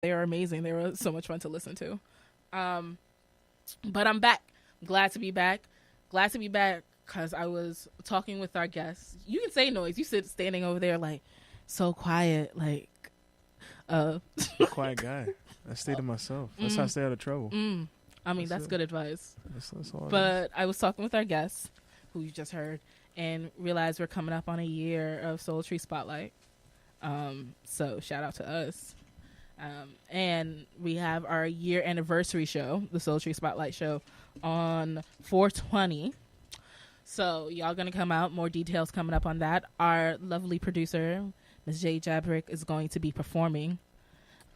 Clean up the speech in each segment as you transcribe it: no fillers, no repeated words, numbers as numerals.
They are amazing. They were so much fun to listen to. Um, but I'm back. Glad to be back. Glad to be back because I was talking with our guests. You can say noise. You sit standing over there like so quiet, like quiet guy. I stay to myself. That's how I stay out of trouble. I mean, that's good advice. That's all. But I was talking with our guests, who you just heard, and realized we're coming up on a year of Souletri Spotlight. So shout out to us. And we have our year anniversary show, the Souletri Spotlight show, on 4/20. So y'all gonna come out. More details coming up on that. Our lovely producer, Ms. J. Jabrick, is going to be performing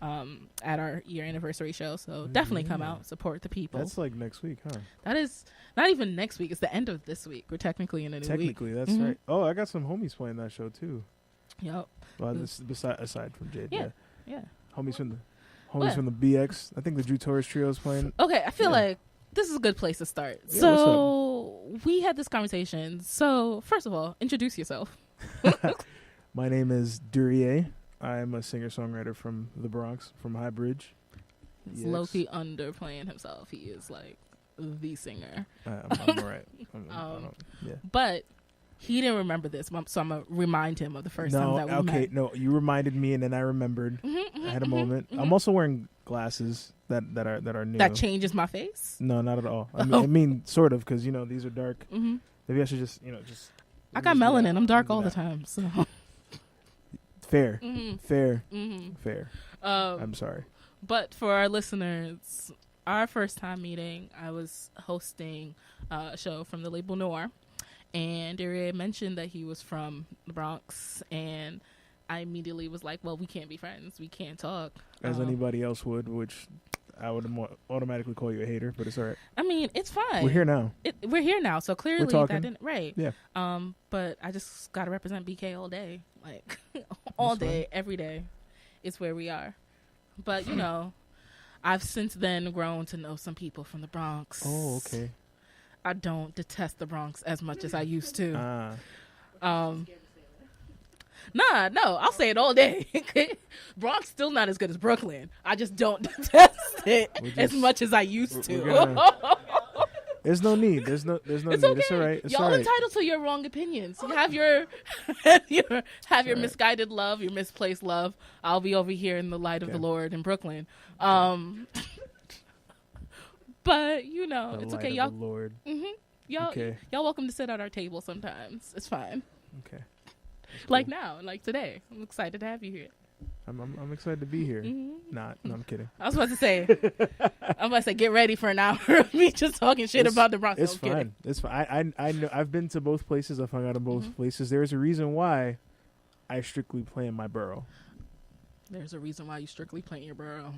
at our year anniversary show. So definitely come out, support the people. That's like next week, huh? That is not even next week. It's the end of this week. We're technically in a new week. Technically, that's right. Oh, I got some homies playing that show too. Yep. Well, this aside from Jade. Yeah. Homies from the BX. I think the Drew Torres trio is playing. Okay, I feel like this is a good place to start. Yeah, so we had this conversation. So first of all, introduce yourself. My name is Durieux. I'm a singer-songwriter from the Bronx, from High Bridge. He's low-key underplaying himself. He is like the singer. I'm all right. But he didn't remember this, so I'm going to remind him of the first time that we met. No, you reminded me, and then I remembered. I had a moment. I'm also wearing glasses that are new. That changes my face? No, not at all. I mean sort of, because, these are dark. Maybe I should just. I got melanin. I'm dark all the time, so... Fair. Fair. I'm sorry. But for our listeners, our first time meeting, I was hosting a show from the label Noir, and Durieux mentioned that he was from the Bronx, and I immediately was like, well, we can't be friends. We can't talk. As anybody else would, which I would automatically call you a hater, but it's all right. I mean, it's fine. We're here now. We're here now, so clearly that didn't... Right. Yeah. But I just got to represent BK all day. Like, all day, every day is where we are. But, I've since then grown to know some people from the Bronx. Oh, okay. I don't detest the Bronx as much as I used to. No, I'll say it all day. Bronx still not as good as Brooklyn. I just don't detest it as much as I used to. There's no need. There's no need. Okay. It's all right. It's Y'all all right. entitled to your wrong opinions. You have your misguided love, your misplaced love. I'll be over here in the light of the Lord in Brooklyn. But it's okay. Y'all, Lord. y'all welcome to sit at our table sometimes. It's fine. Okay. Like now, like today. I'm excited to have you here. I'm excited to be here. No, I'm kidding. I was about to say, get ready for an hour of me just talking shit about the Bronx. It's fine. Kidding. It's fine. I know. I've been to both places. I've hung out in both places. There's a reason why I strictly play in my borough. There's a reason why you strictly play in your borough.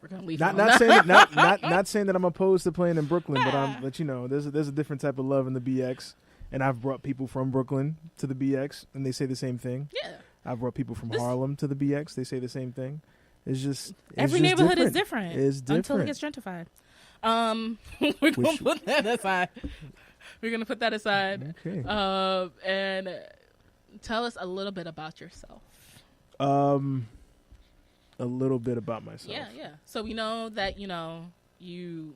We're gonna leave. Not saying that I'm opposed to playing in Brooklyn, but there's a different type of love in the BX, and I've brought people from Brooklyn to the BX, and they say the same thing. Yeah. I've brought people from Harlem to the BX. They say the same thing. Every neighborhood is different. It's different until it gets gentrified. We're gonna put that aside. We're gonna put that aside. Okay. And tell us a little bit about yourself. A little bit about myself. Yeah. So we know that you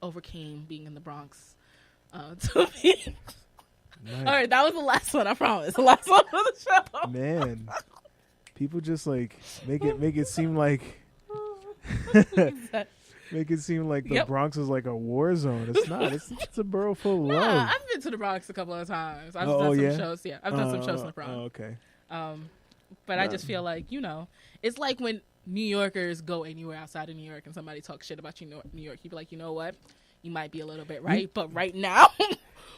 overcame being in the Bronx. All right, that was the last one. I promise. The last one for the show. Man, people just make it seem like the Bronx is like a war zone. It's not. It's a borough full of love. I've been to the Bronx a couple of times. I've done some shows. Yeah, I've done some shows in the Bronx. Okay. But I just feel like it's like when New Yorkers go anywhere outside of New York and somebody talks shit about New York, you'd be like, you know what? You might be a little bit right, but right now.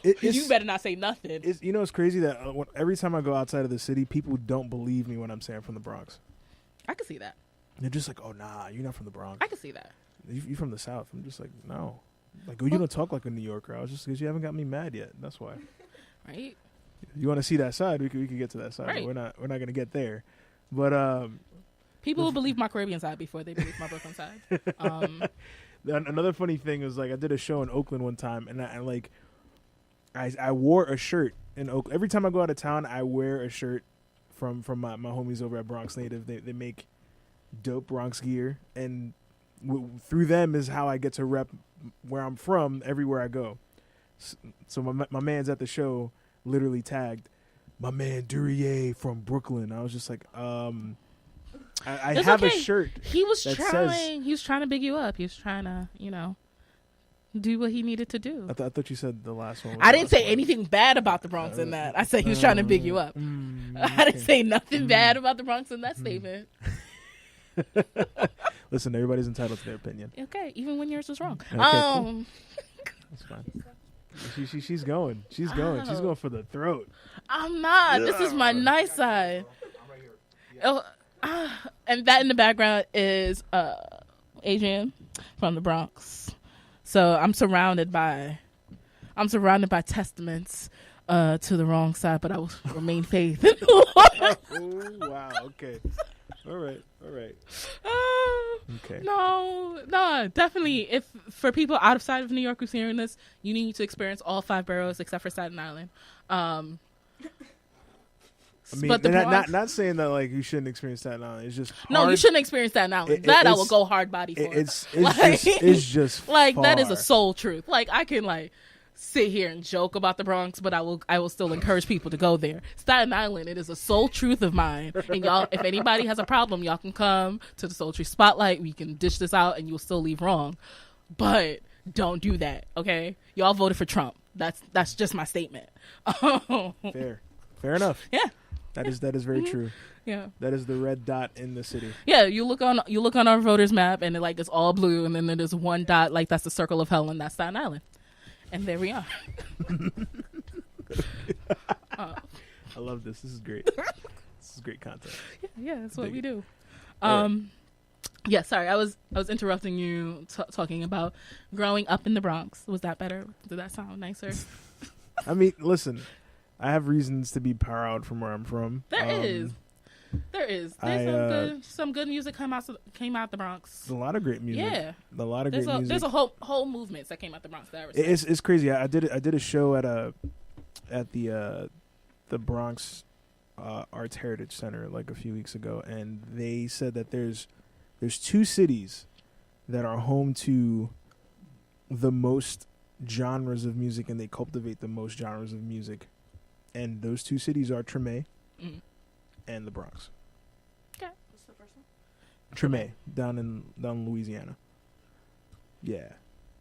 You better not say nothing. It's crazy that every time I go outside of the city, people don't believe me when I'm saying I'm from the Bronx. I can see that. They're just like, oh, nah, you're not from the Bronx. I can see that. You from the South. I'm just like, no. Like, you don't talk like a New Yorker. I was just because you haven't got me mad yet. That's why. Right. You want to see that side? We could get to that side. Right. We're not going to get there. But people will believe my Caribbean side before they believe my Brooklyn side. Another funny thing is, like, I did a show in Oakland one time, and I wore a shirt in Oakland. Every time I go out of town, I wear a shirt from my homies over at Bronx Native. They make dope Bronx gear, and through them is how I get to rep where I'm from everywhere I go. So my man's at the show literally tagged, "My man Durieux from Brooklyn." I was just like, I have a shirt. He was trying to big you up. He was trying to, do what he needed to do. I thought you said the last one. I didn't say anything bad about the Bronx in that. I said he was trying to big you up. I didn't say nothing bad about the Bronx in that statement. Listen, everybody's entitled to their opinion. Okay, even when yours was wrong. Okay, cool. That's fine. She's going. She's going. She's going for the throat. I'm not. This is my nice side. And that in the background is Adrian from the Bronx. So I'm surrounded by testaments to the wrong side, but I will remain faith in the Lord. Oh, wow. Okay. All right. Okay. No, definitely. If for people outside of New York who's hearing this, you need to experience all 5 boroughs except for Staten Island. I mean, but not saying that like you shouldn't experience Staten Island. It's just hard. No, you shouldn't experience Staten Island. I will go hard body for. It's just like far. That is a soul truth. Like I can like sit here and joke about the Bronx, but I will still encourage people to go there. Staten Island, it is a soul truth of mine. And y'all, if anybody has a problem, y'all can come to the Souletri Spotlight. We can dish this out, and you'll still leave wrong. But don't do that, okay? Y'all voted for Trump. That's just my statement. Fair enough. Yeah. That is very true. Yeah. That is the red dot in the city. Yeah, you look on our voters map and it's all blue, and then there's one dot like that's the circle of hell, and that's Staten Island. And there we are. I love this. This is great. This is great content. Yeah, that's what we do. Yeah, sorry, I was interrupting you talking about growing up in the Bronx. Was that better? Did that sound nicer? I mean, listen, I have reasons to be proud from where I'm from. There is. There's some good music came out the Bronx. A lot of great music. Yeah, a lot of great music. There's a whole movement that came out the Bronx. It's crazy. I did a show at the Bronx Arts Heritage Center like a few weeks ago, and they said that there's 2 cities that are home to the most genres of music, and they cultivate the most genres of music, and those 2 cities are Treme and the Bronx. Okay, what's the first one? Treme, down in Louisiana. Yeah,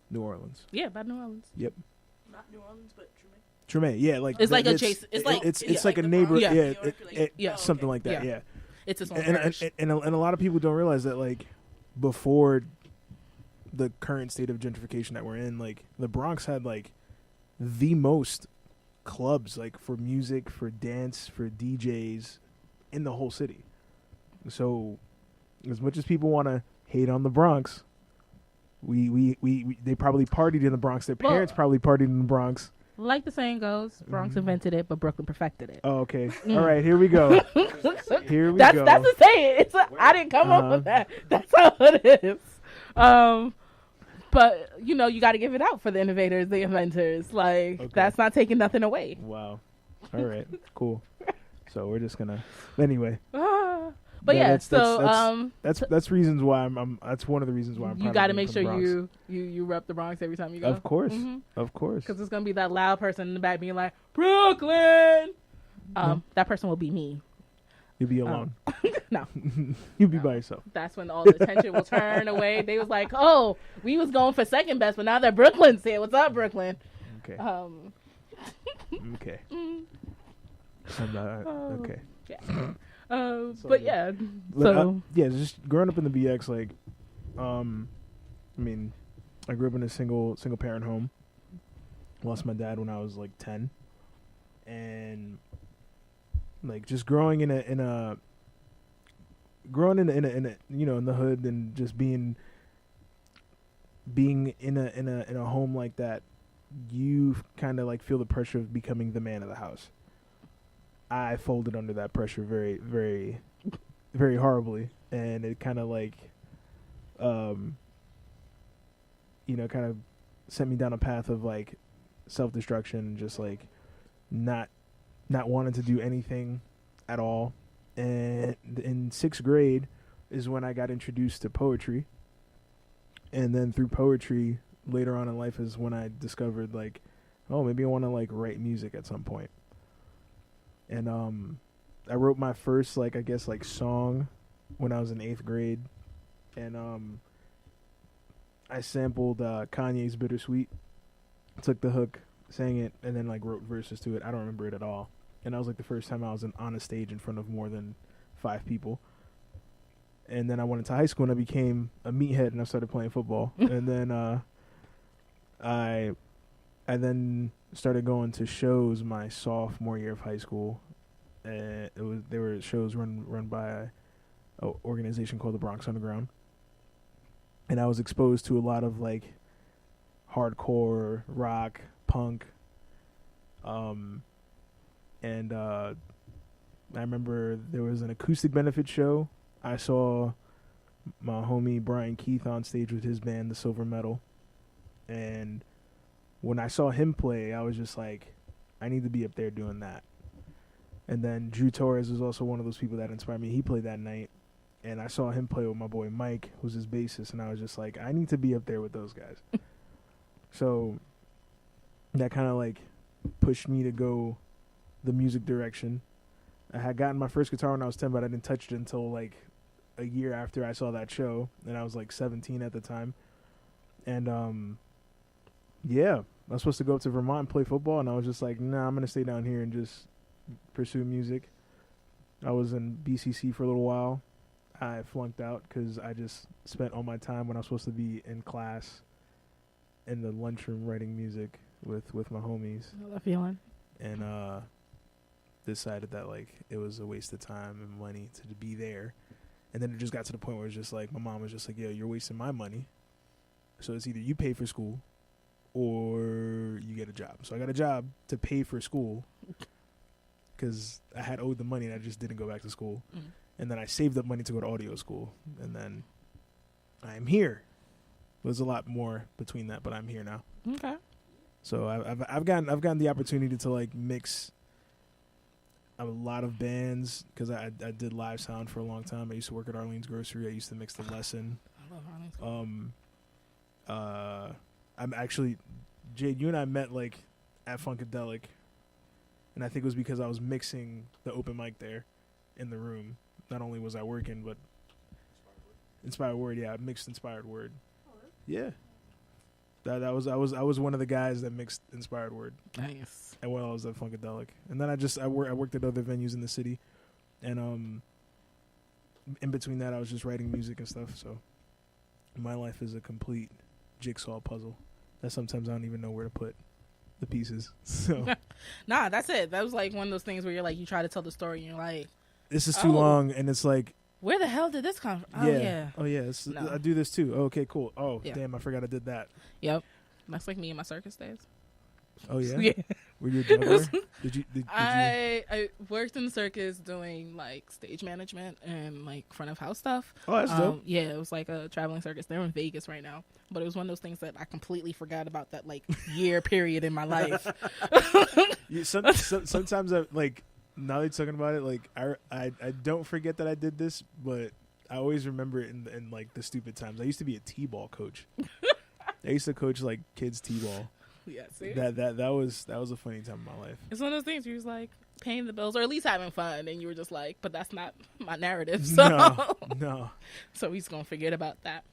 New Orleans. Yeah, by New Orleans. Yep. Not New Orleans, but Treme. Treme, yeah, like it's like adjacent. It's like a neighbor. Yeah, something like that. Yeah. It's its own parish. And a lot of people don't realize that like before the current state of gentrification that we're in, like the Bronx had like the most clubs like for music, for dance, for DJs in the whole city. So as much as people want to hate on the Bronx, we they probably partied in the Bronx. Their parents probably partied in the Bronx. Like the saying goes, Bronx invented it, but Brooklyn perfected it. Oh, okay. All right, here we go. Here we go. That's the saying. I didn't come up with that. That's how it is. But you got to give it out for the innovators, the inventors. Like that's not taking nothing away. Wow. All right. Cool. So we're just gonna. Anyway. But that's reasons why I'm. That's one of the reasons why I'm. You got to make sure you rep the Bronx every time you go. Of course, of course. Because it's gonna be that loud person in the back being like Brooklyn. That person will be me. You'll be alone. No, you'll be by yourself. That's when all the attention will turn away. They was like, "Oh, we was going for second best, but now that Brooklyn's here. What's up, Brooklyn?" Okay. Okay. Okay. Yeah. But yeah, so just growing up in the BX, like, I mean, I grew up in a single parent home. Lost my dad when I was like 10, and like just growing in a in the hood and just being in a home like that, you kind of like feel the pressure of becoming the man of the house. I folded under that pressure very, very, very horribly, and it kind of like, kind of sent me down a path of like self-destruction and just like not wanting to do anything at all. And in 6th grade, is when I got introduced to poetry. And then through poetry, later on in life is when I discovered, like, oh, maybe I want to, like, write music at some point. And I wrote my first, like, I guess, like, song when I was in 8th grade. And I sampled Kanye's Bittersweet, took the hook, sang it, and then, like, wrote verses to it. I don't remember it at all. And that was, like, the first time I was on a stage in front of more than 5 people. And then I went into high school and I became a meathead and I started playing football. And then I then started going to shows my sophomore year of high school. There were shows run by an organization called the Bronx Underground. And I was exposed to a lot of, like, hardcore, rock, punk. And I remember there was an acoustic benefit show. I saw my homie Brian Keith on stage with his band, the Silver Metal. And when I saw him play, I was just like, I need to be up there doing that. And then Drew Torres was also one of those people that inspired me. He played that night. And I saw him play with my boy Mike, who's his bassist. And I was just like, I need to be up there with those guys. So that kind of, like, pushed me to go the music direction. I had gotten my first guitar when I was 10, but I didn't touch it until, like, a year after I saw that show, and I was, like, 17 at the time. And yeah, I was supposed to go up to Vermont and play football, and I was just like, nah, I'm gonna stay down here and just pursue music. I was in BCC for a little while. I flunked out because I just spent all my time when I was supposed to be in class in the lunchroom writing music with my homies. I know that feeling. And decided that, like, it was a waste of time and money to be there. And then it just got to the point where it's just like, my mom was just like, yo, you're wasting my money. So it's either you pay for school or you get a job. So I got a job to pay for school because I had owed the money and I just didn't go back to school. Mm-hmm. And then I saved up money to go to audio school. And then I'm here. There's a lot more between that, but I'm here now. Okay. So I've gotten the opportunity to, like, mix a lot of bands because I did live sound for a long time. I used to work at Arlene's Grocery. I used to mix the lesson. I love Arlene's. I'm actually, Jade, you and I met, like, at Funkadelic, and I think it was because I was mixing the open mic there in the room. Not only was I working, but Inspired Word. Yeah, I mixed Inspired Word. Yeah. I was one of the guys that mixed Inspired Word. Nice. And while I was at Funkadelic, and then I worked at other venues in the city, and in between that I was just writing music and stuff. So my life is a complete jigsaw puzzle that sometimes I don't even know where to put the pieces. So nah, that's it. That was like one of those things where you're like, you try to tell the story and you're like, this is too long, and it's like, where the hell did this come from? Oh yeah. No. I do this too. Oh, okay, cool. Oh yeah. Damn, I forgot I did that. Yep, that's like me in my circus days. Oh yeah. Yeah. Were you a drummer? Did I worked in the circus doing, like, stage management and, like, front of house stuff. Oh, that's dope. Yeah, it was like a traveling circus. They're in Vegas right now, but it was one of those things that I completely forgot about that, like, year period in my life. Sometimes I, like, now that you're talking about it, like, I don't forget that I did this, but I always remember it in like the stupid times. I used to be a t-ball coach. I used to coach, like, kids t-ball. Yeah, see? That was a funny time in my life. It's one of those things where you're just like paying the bills or at least having fun, and you were just like, but that's not my narrative. So no. So he's gonna forget about that.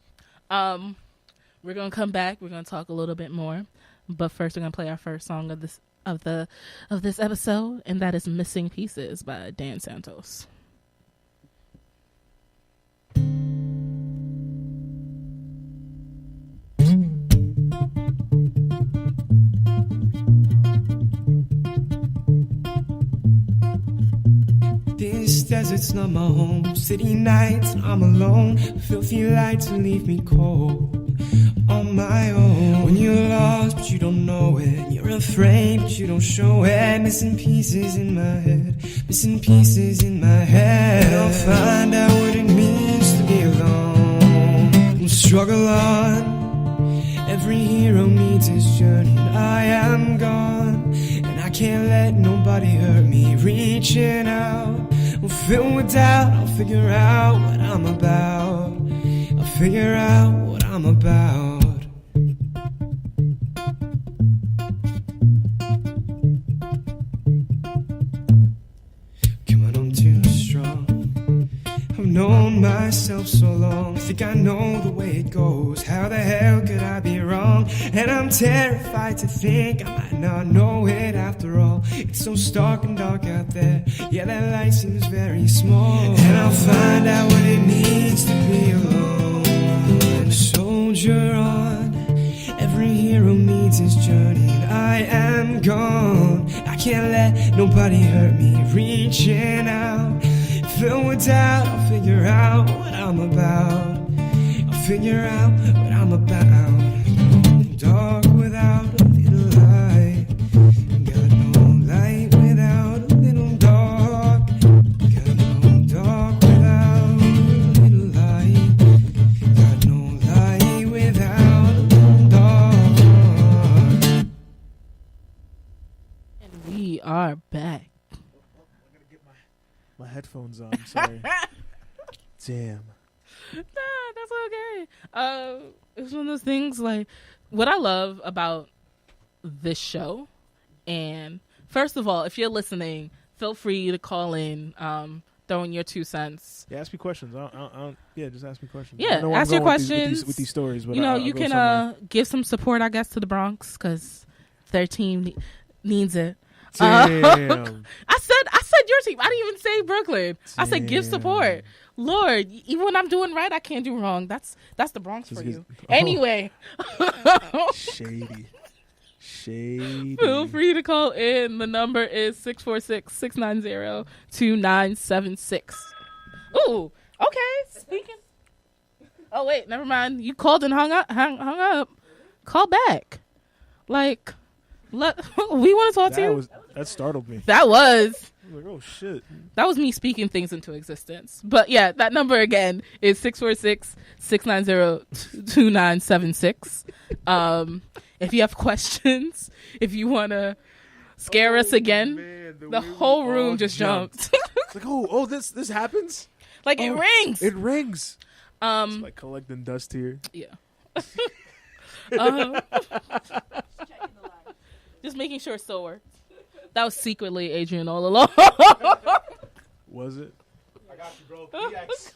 We're gonna come back. We're gonna talk a little bit more, but first we're gonna play our first song of this episode, and that is "Missing Pieces" by Dan Santos. This desert's not my home. City nights, I'm alone. Filthy lights leave me cold on my own. When you're lost, but you don't know it. You're afraid, but you don't show it. Missing pieces in my head. Missing pieces in my head. And I'll find out what it means to be alone. And struggle on. Every hero meets his journey. And I am gone. And I can't let nobody hurt me. Reaching out. Well, filled with doubt, I'll figure out what I'm about. I'll figure out what I'm about. Come on, I'm too strong. I've known myself so long. Think I know the way it goes. How the hell could I be wrong? And I'm terrified to think I might not know it after all. It's so stark and dark out there. Yeah, that light seems very small. And I'll find out what it means to be alone. Soldier on. Every hero needs his journey. And I am gone. I can't let nobody hurt me. Reaching out. Filled with doubt, I'll figure out what I'm about. I'll figure out what I'm about. Dark without a little light. Got no light without a little dark. Got no dark without a little light. Got no light without a little dark. And we are back. My headphones on. Sorry. Damn. Nah, that's okay. It's one of those things, like, what I love about this show, and first of all, if you're listening, feel free to call in, throw in your 2 cents. Yeah, ask me questions. Yeah, just ask me questions. Yeah, I know where ask I'm your going questions. with these stories. But You know, I'll you go can somewhere. give some support, I guess, to the Bronx, because their team needs it. Damn. I said your team. I didn't even say Brooklyn. I said give support. Lord, even when I'm doing right, I can't do wrong. That's the Bronx for you. Anyway. Shady. Feel free to call in. The number is 646-690-2976. Ooh, okay. Speaking. Oh wait, never mind. You called and hung up. Call back. Like, we want to talk to you. That startled me. That was. I was like, oh shit. That was me speaking things into existence. But yeah, that number again is 646-690-2976. If you have questions, if you want to scare us again, man, the whole room just jumped. It's like, oh, this happens? Like, it rings. It rings. It's like collecting dust here. Yeah. Just making sure it still works. That was secretly Adrian all along. Was it? I got you, bro. PX.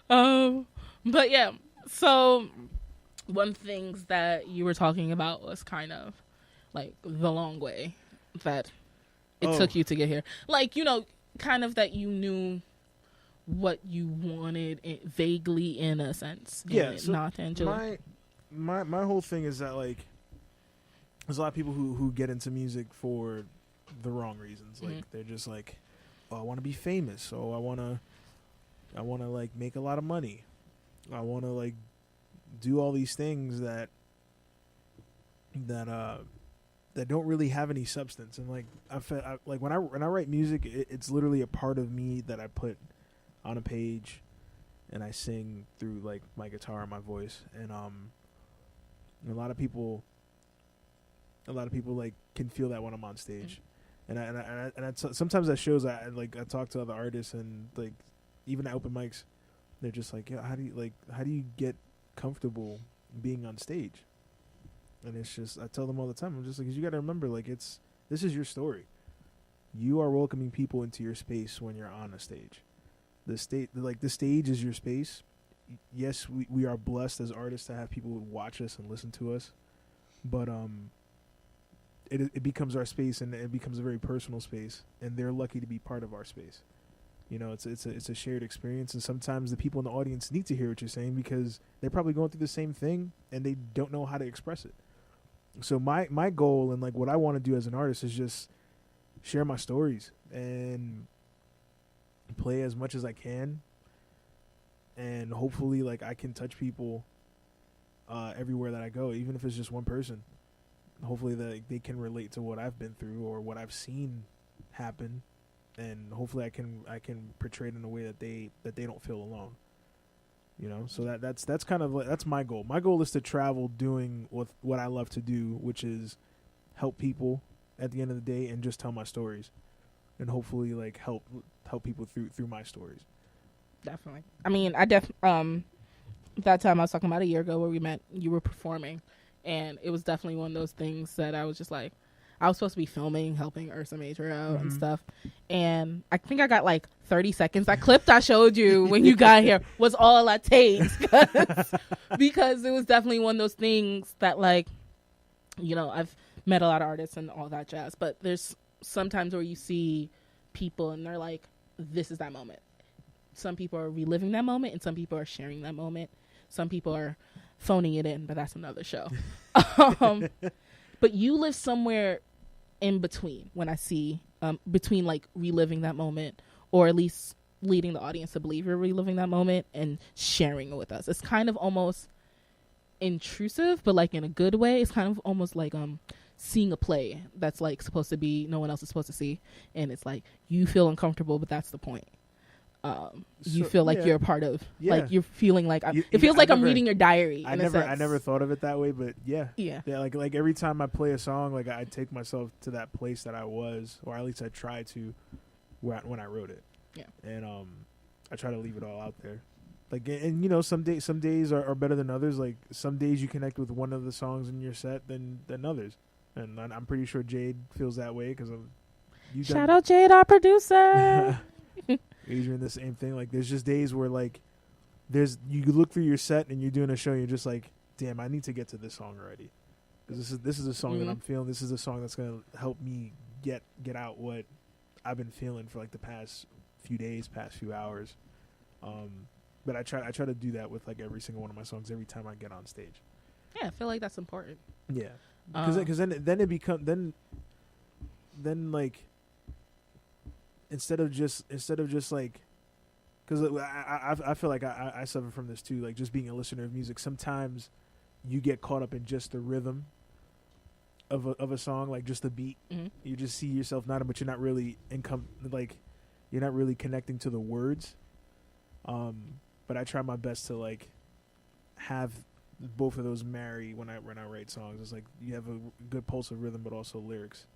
Damn. But yeah, so one things that you were talking about was kind of like the long way that it took you to get here. Like, you know, kind of that you knew what you wanted vaguely, in a sense. Yeah, so not tangibly. My whole thing is that, like, there's a lot of people who get into music for the wrong reasons. Like, they're just like, oh, I want to be famous. Oh, I want to like make a lot of money. I want to like do all these things that don't really have any substance. And like like when I write music, it's literally a part of me that I put on a page, and I sing through like my guitar and my voice. And a lot of people like can feel that when I'm on stage. And sometimes at shows I talk to other artists, and like even at open mics, they're just like, yeah, how do you get comfortable being on stage? And it's just, I tell them all the time, I'm just like, 'cause you got to remember, like, this is your story. You are welcoming people into your space when you're on a stage. The stage is your space. Yes, we are blessed as artists to have people watch us and listen to us, but it becomes our space, and it becomes a very personal space, and they're lucky to be part of our space. You know, it's a shared experience, and sometimes the people in the audience need to hear what you're saying because they're probably going through the same thing and they don't know how to express it. So my goal, and like what I want to do as an artist, is just share my stories and play as much as I can, and hopefully like I can touch people everywhere that I go, even if it's just one person. Hopefully that they can relate to what I've been through or what I've seen happen, and hopefully I can portray it in a way that they don't feel alone. You know, so that's kind of that's my goal. My goal is to travel doing what I love to do, which is help people at the end of the day and just tell my stories. and hopefully like help people through my stories. Definitely. I mean, that time I was talking about a year ago where we met, you were performing, and it was definitely one of those things that I was just like, I was supposed to be filming, helping Ursa Major out and stuff, and I think I got like 30 seconds. That clip I showed you when you got here was all I take because it was definitely one of those things that, like, you know, I've met a lot of artists and all that jazz, but there's sometimes where you see people and they're like, this is that moment. Some people are reliving that moment and some people are sharing that moment. Some people are phoning it in, but that's another show. But you live somewhere in between when I see between like reliving that moment, or at least leading the audience to believe you're reliving that moment and sharing it with us. It's kind of almost intrusive, but like in a good way. It's kind of almost like seeing a play that's like supposed to be no one else is supposed to see, and it's like you feel uncomfortable, but that's the point. You feel like you're a part of, like you're feeling like it feels like I'm reading your diary. I never thought of it that way, but yeah. Like every time I play a song, like I take myself to that place that I was, or at least I try to, when I wrote it. Yeah, and I try to leave it all out there. Like, and you know, some days are better than others. Like some days you connect with one of the songs in your set than others, and I'm pretty sure Jade feels that way because shout out Jade, our producer. Adrian, the same thing. Like there's just days where like you look through your set and you're doing a show and you're just like, damn, I need to get to this song already, because this is a song that I'm feeling. This is a song that's gonna help me get out what I've been feeling for like the past few days, past few hours. But I try to do that with like every single one of my songs every time I get on stage. Yeah, I feel like that's important. Yeah, because then it becomes then like. Instead of just like, because I feel like I suffer from this too, like just being a listener of music. Sometimes you get caught up in just the rhythm of a song, like just the beat. Mm-hmm. You just see yourself nodding, but you're not really you're not really connecting to the words. But I try my best to like have both of those marry when I write songs. It's like you have a good pulse of rhythm, but also lyrics.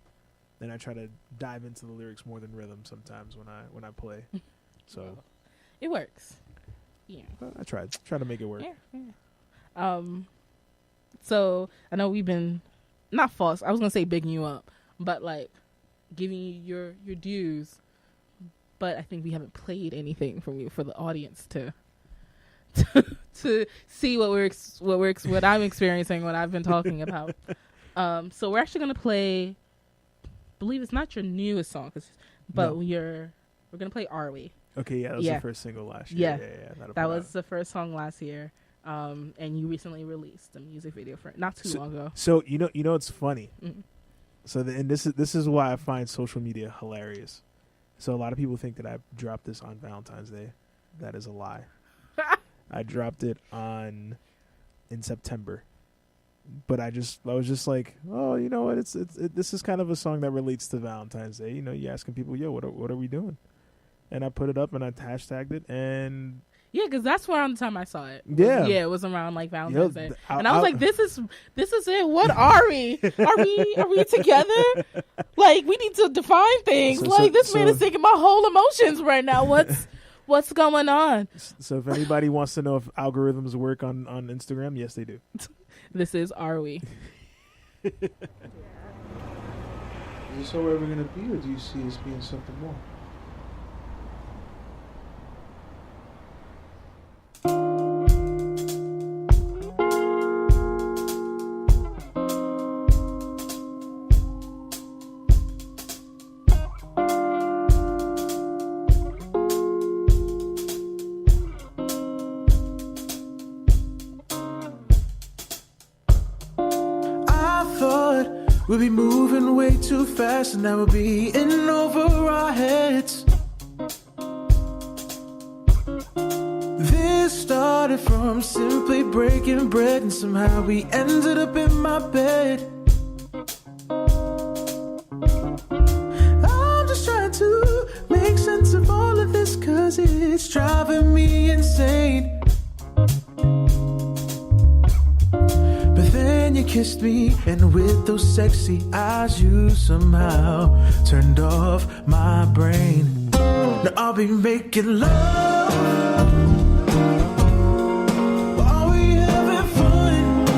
And I try to dive into the lyrics more than rhythm sometimes when I play. So it works. Yeah. I try to make it work. Yeah. So I know we've been not false. I was gonna say bigging you up, but like giving you your dues. But I think we haven't played anything from you for the audience to see what I'm experiencing, what I've been talking about. So we're actually gonna play. Believe it's not your newest song, but we're gonna play "Are We?" Okay, yeah, that was the first single last year. Yeah. That was the first song last year, and you recently released a music video for it not too long ago. So you know it's funny. Mm-hmm. So and this is why I find social media hilarious. So a lot of people think that I dropped this on Valentine's Day. That is a lie. I dropped it in September. But I was just like, oh, you know what? This is kind of a song that relates to Valentine's Day. You know, you asking people, yo, what are we doing? And I put it up and I hashtagged it, and yeah, because that's around the time I saw it. Yeah, it was around like Valentine's Day, and I was like, this is it. What are we? Are we together? Like, we need to define things. This man is taking my whole emotions right now. What's going on? So if anybody wants to know if algorithms work on Instagram, yes, they do. This is Are We? Is this all we're ever going to be, or do you see us being something more? We'll be moving way too fast, and that will be in over our heads. This started from simply breaking bread, and somehow we ended up in my bed. I'm just trying to make sense of all of this, 'cause it's driving me insane. But then you kissed me, and with those sexy eyes you somehow turned off my brain. Now I'll be making love. Are we having fun?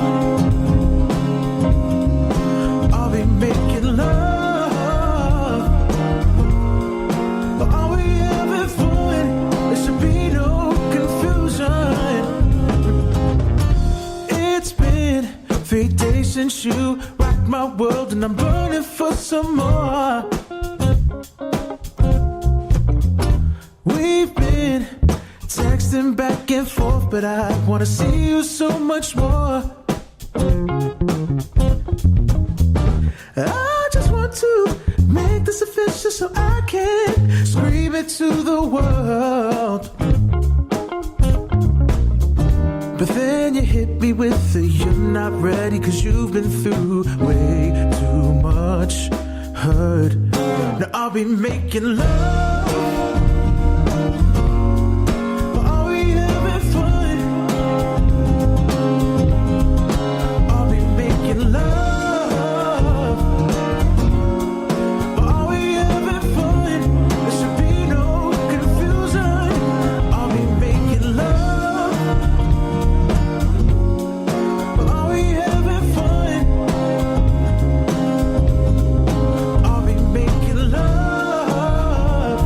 I'll be making love. Are we having fun? There should be no confusion. It's been 3 days since you rocked my world, and I'm burning for some more. We've been texting back and forth, but I wanna see you so much more. I just want to make this official so I can scream it to the world. But then you hit me with the you're not ready, 'cause you've been through way too much hurt. Now I'll be making love. Are we having fun? I'll be making love. Are we having fun? There should be no confusion. I'll be making love. Are we having fun? I'll be making love.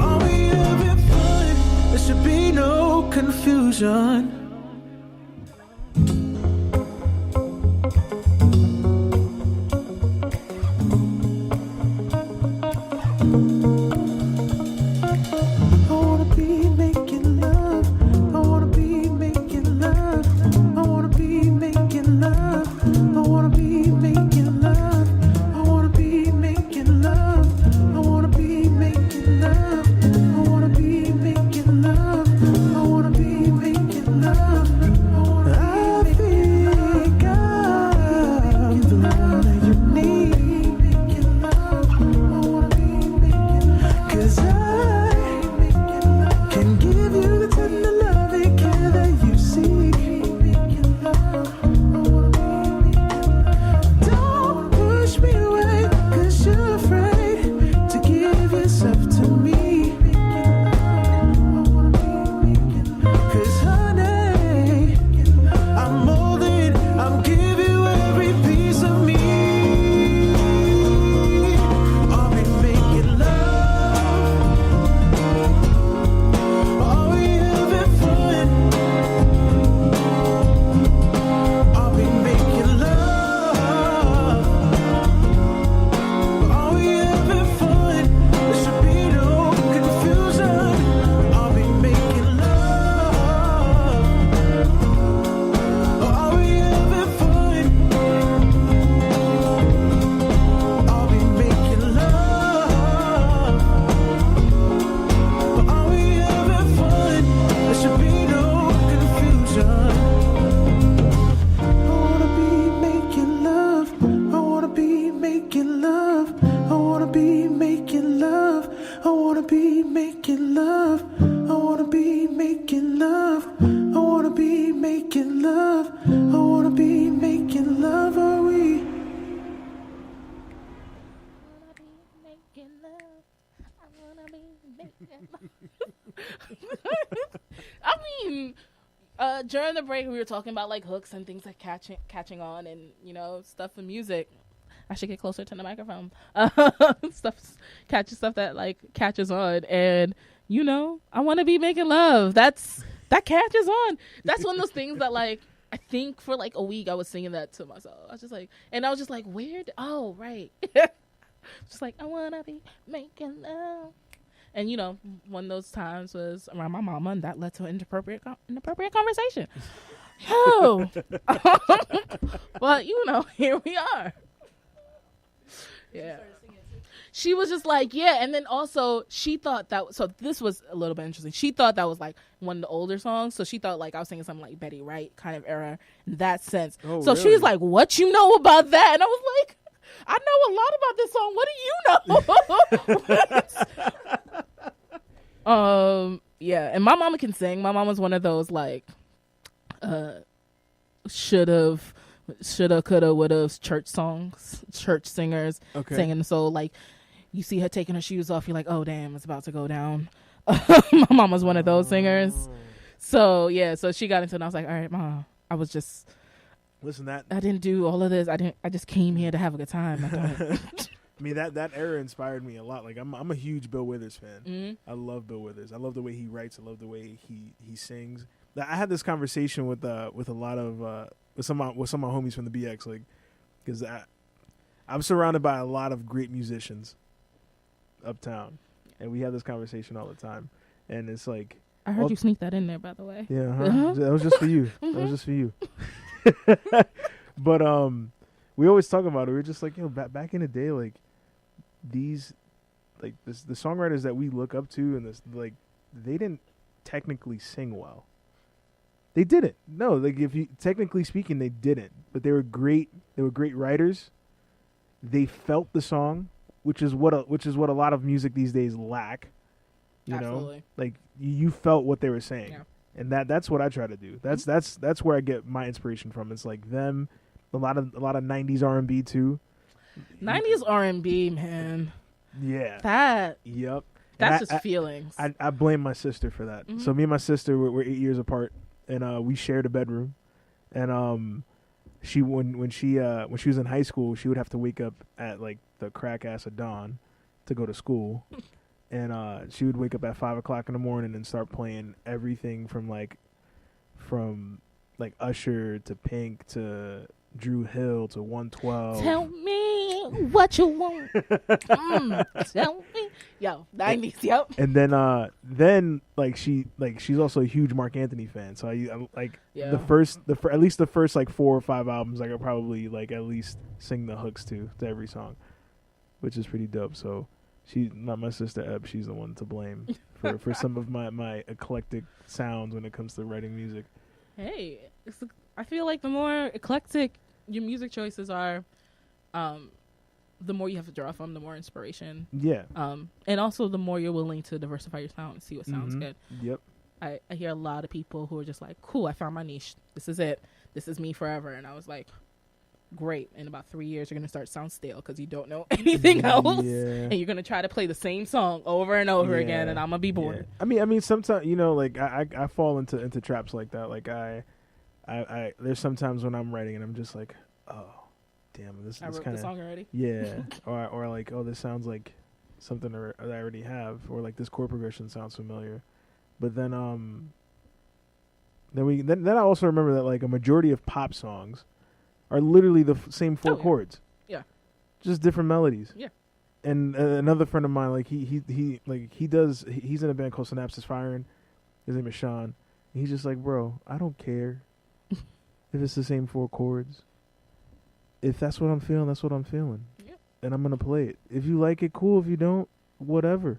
Are we having fun? There should be no confusion. I wanna be making love. I wanna be making love. I wanna be making love. I wanna be making love. I wanna be making love. I wanna be making love. I wanna be making love. I wanna be making love. I think I'm the one that you need. Making love. I wanna be making, 'cause I can give you the tender love and care that you seek. Making love. I wanna be making love. Don't push me away, 'cause you're afraid to give yourself to me. Making love. I wanna be making love. 'Cause honey, I'm molding, I'm giving you every piece of me. I'll be making love. Are we having fun? I'll be making love. Are we having fun? There should be no confusion. I'll be making love. Are we having fun? I'll be making love. Are we having fun? There should be no confusion. I wanna be making love. I wanna be making love. I wanna be making love. I wanna be making love. I wanna be making love. I wanna be making love. I wanna be making love. Are we? I mean, during the break we were talking about like hooks and things like catching on, and you know, stuff in music. I should get closer to the microphone. Stuff that like catches on, and you know, I want to be making love. That catches on. That's one of those things that like I think for like a week I was singing that to myself. I was just like, weird. Oh right. Just like I wanna be making love. And you know, one of those times was around my mama, and that led to an inappropriate conversation. Oh, but you know, here we are. Yeah. She was just like, yeah, and then also she thought that. So this was a little bit interesting. She thought that was like one of the older songs, so she thought like I was singing something like Betty Wright kind of era in that sense. Oh, so really? She was like, "What you know about that?" And I was like, "I know a lot about this song. What do you know?" Yeah, and my mama can sing. My mama's one of those like, shoulda, coulda, woulda church songs, church singers Okay. singing. So like, you see her taking her shoes off, you're like, oh damn, it's about to go down. My mom was one of those singers. So yeah, so she got into it and I was like, all right, Mom, I was just, Listen, that I didn't do all of this. I just came here to have a good time. I don't. I mean that era inspired me a lot. Like I'm a huge Bill Withers fan. Mm-hmm. I love Bill Withers. I love the way he writes. I love the way he sings. I had this conversation with a lot of with some of my homies from the BX, like, because I'm surrounded by a lot of great musicians uptown, and we have this conversation all the time. And it's like, I heard you sneak that in there, by the way. yeah, Uh-huh. that was just for you. That was just for you. But we always talk about it. We're just like, back in the day, like these, like the songwriters that we look up to, and this, like, they didn't technically sing well. They didn't. No, like, if you technically speaking, they didn't. But they were great. They were great writers. They felt the song, which is what a lot of music these days lack. You Absolutely. know, like you felt what they were saying, Yeah. and that's what I try to do. That's where I get my inspiration from. It's like them, a lot of '90s R&B too. 90s R&B, man. Yeah. Yep. And That's just feelings. I blame my sister for that. So me and my sister we're 8 years apart, and we shared a bedroom, and she when she was in high school, she would have to wake up at like the crack ass of dawn to go to school. And she would wake up at 5 o'clock in the morning and start playing everything from Usher to Pink to Drew Hill to 112. Tell me what you want. Tell me. Yo, 90s, yep. And then she's also a huge Mark Anthony fan. So I'm like, Yeah. at least the first like 4 or 5 albums, I could probably like at least sing the hooks to every song, which is pretty dope. So she's not my sister Eb. She's the one to blame for some of my eclectic sounds when it comes to writing music. Hey, I feel like the more eclectic your music choices are, the more you have to draw from, the more inspiration. Yeah. And also the more you're willing to diversify your sound and see what sounds good. Yep. I hear a lot of people who are just like, cool, I found my niche. This is it. This is me forever. And I was like, great. In about 3 years, you're going to start to sound stale because you don't know anything else. Yeah. And you're going to try to play the same song over and over again. And I'm going to be bored. Yeah. I mean, sometimes, like I fall into traps like that. Like I there's sometimes when I'm writing and I'm just like, oh, damn, this I wrote kind the of song already. Yeah. or like, oh, this sounds like something that I already have, or like this chord progression sounds familiar. But then I also remember that like a majority of pop songs are literally the same four chords. Yeah. Just different melodies. Yeah. And another friend of mine, like he's in a band called Synapses Firing. His name is Sean. And he's just like, bro, I don't care if it's the same 4 chords. If that's what I'm feeling, that's what I'm feeling. Yeah. And I'm gonna play it. If you like it, cool. If you don't, whatever.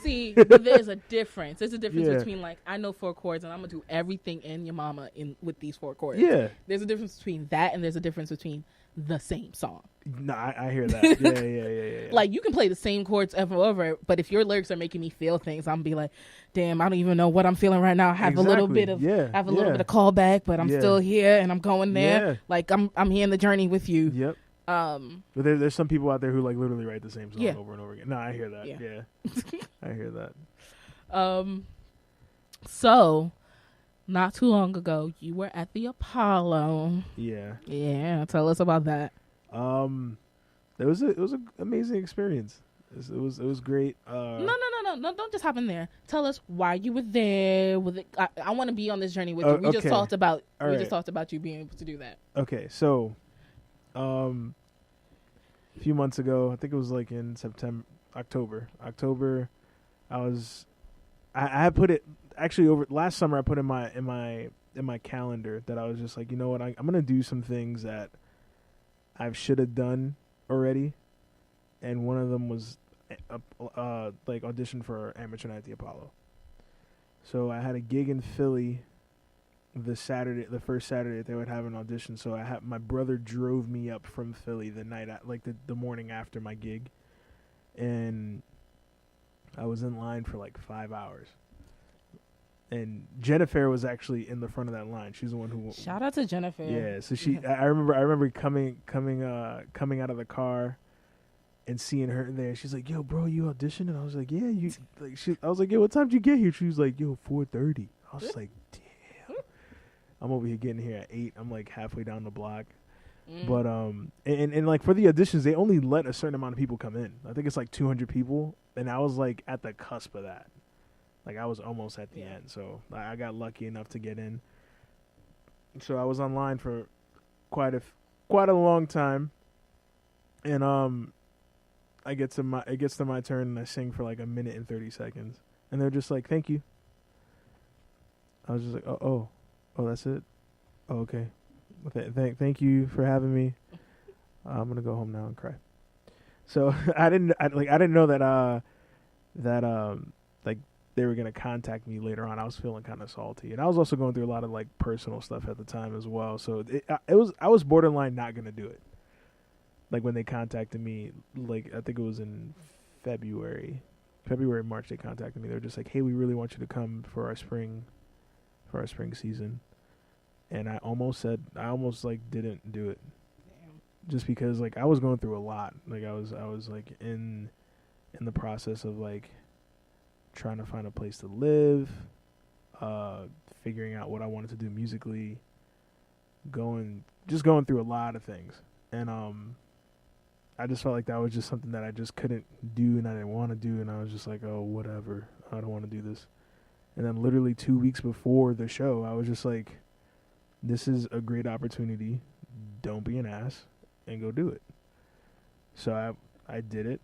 See, but there's a difference. There's a difference Yeah. between like, I know 4 chords and I'm gonna do everything in your mama with these 4 chords. Yeah. There's a difference between that and there's a difference between the same song. No, I hear that. Yeah. Like, you can play the same chords over, but if your lyrics are making me feel things, I'm gonna be like, damn, I don't even know what I'm feeling right now. I have a little bit of little bit of callback, but I'm still here and I'm going there. Yeah. Like I'm here in the journey with you. Yep. But there's some people out there who like literally write the same song over and over again. No, I hear that. Yeah. I hear that. So not too long ago, you were at the Apollo. Yeah. Tell us about that. It was an amazing experience. It was great. No, don't just hop in there. Tell us why you were there. I want to be on this journny with you. We just talked about you being able to do that. Okay, so a few months ago, I think it was like in October, I had put it actually over last summer. I put in my calendar that I was just like, you know what, I'm gonna do some things that I should have done already, and one of them was like audition for Amateur Night at the Apollo. So I had a gig in Philly the first Saturday that they would have an audition. So my brother drove me up from Philly the night the morning after my gig, and I was in line for like 5 hours. and Jennifer was actually in the front of that line. She's the one who Shout out to Jennifer. Yeah, so I remember coming out of the car and seeing her there. She's like, "Yo, bro, you auditioned?" And I was like, "Yeah, you." Like, I was like, "Yo, what time did you get here?" She was like, "Yo, 4:30." I was like, "Damn." I'm over here getting here at 8. I'm like halfway down the block. But and like for the auditions, they only let a certain amount of people come in. I think it's like 200 people, and I was like at the cusp of that. Like I was almost at the end, so I got lucky enough to get in. So I was online for quite a long time, and it gets to my turn, and I sing for like a minute and 30 seconds, and they're just like, "Thank you." I was just like, "Oh, that's it. Oh, okay. Thank you for having me. I'm gonna go home now and cry." So I didn't know that like they were gonna contact me later on. I was feeling kind of salty, and I was also going through a lot of like personal stuff at the time as well. So I was borderline not gonna do it. Like when they contacted me, like I think it was in February, March. They contacted me. They were just like, "Hey, we really want you to come for our spring season." And I almost like didn't do it. Damn. Just because like I was going through a lot. Like I was like in the process of like trying to find a place to live, figuring out what I wanted to do musically, going through a lot of things. And I just felt like that was just something that I just couldn't do and I didn't want to do, and I was just like, "Oh, whatever. I don't want to do this." And then literally 2 weeks before the show, I was just like, "This is a great opportunity. Don't be an ass and go do it." So I did it,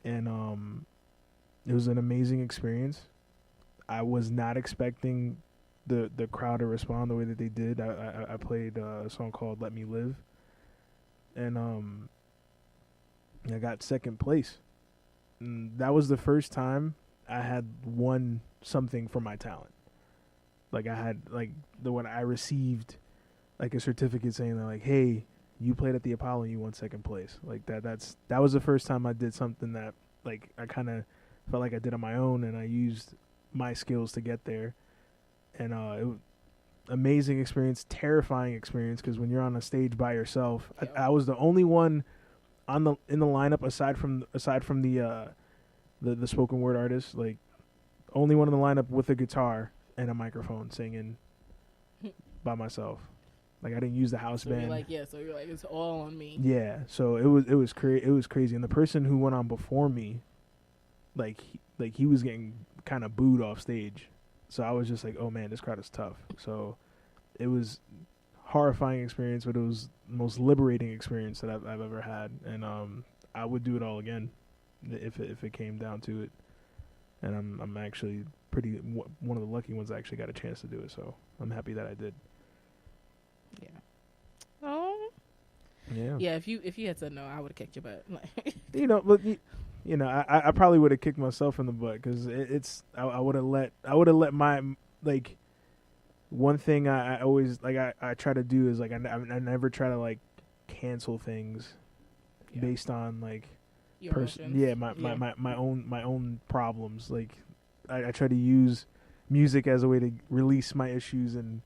and it was an amazing experience. I was not expecting the crowd to respond the way that they did. I played a song called "Let Me Live," and I got second place. And that was the first time I had won something for my talent. Like I had when I received like a certificate saying that like, "Hey, you played at the Apollo and you won second place." Like that was the first time I did something that like I kind of felt like I did on my own, and I used my skills to get there. And it was amazing experience, terrifying experience, because when you're on a stage by yourself, I was the only one in the lineup aside from the spoken word artist, like only one in the lineup with a guitar and a microphone singing by myself. Like I didn't use the house band. So you're like, it's all on me. Yeah. So it was crazy. And the person who went on before me, he was getting kind of booed off stage. So I was just like, "Oh man, this crowd is tough." So it was horrifying experience, but it was the most liberating experience that I've ever had. And I would do it all again if it came down to it. And I'm actually one of the lucky ones that actually got a chance to do it. So I'm happy that I did. Yeah. Oh. Yeah. Yeah. If you had said no, I would have kicked your butt. I probably would have kicked myself in the butt, because I would have let my like. One thing I always like I try to do is like I never try to like cancel things based on like my own problems. Like I try to use music as a way to release my issues and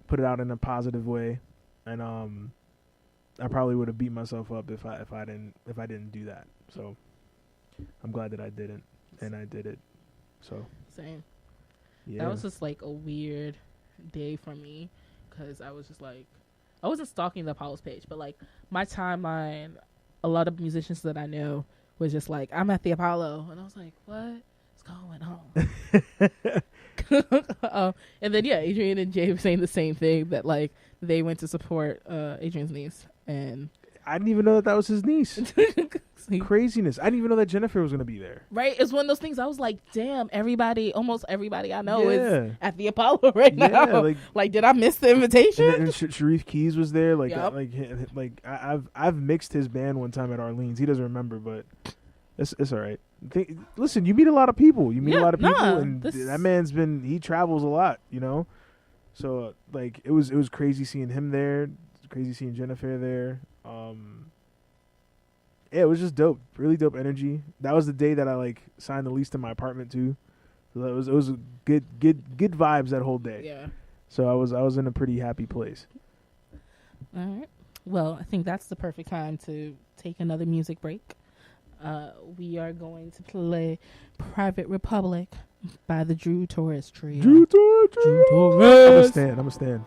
put it out in a positive way. And I probably would have beat myself up if I didn't do that. So I'm glad that I didn't, and I did it. So same. Yeah. That was just like a weird day for me, because I was just like, I wasn't stalking the Apollo's page, but like my timeline, a lot of musicians that I know was just like, "I'm at the Apollo," and I was like, "What's going on?" And then Adrian and Jay were saying the same thing, that like they went to support Adrian's niece, and I didn't even know that was his niece. Craziness. I didn't even know that Jennifer was going to be there. Right? It's one of those things. I was like, damn, almost everybody I know is at the Apollo right now. Like, did I miss the invitation? And Sharif Keys was there. I've mixed his band one time at Arlene's. He doesn't remember, but it's all right. Listen, you meet a lot of people. And that man's he travels a lot, So it was crazy seeing him there. It was crazy seeing Jennifer there. Yeah, it was just dope. Really dope energy. That was the day that I signed the lease to my apartment too. So it was good vibes that whole day. Yeah. So I was in a pretty happy place. All right. Well, I think that's the perfect time to take another music break. We are going to play Private Republic by the Drew Torres Trio. Drew Torres. I'm a stand.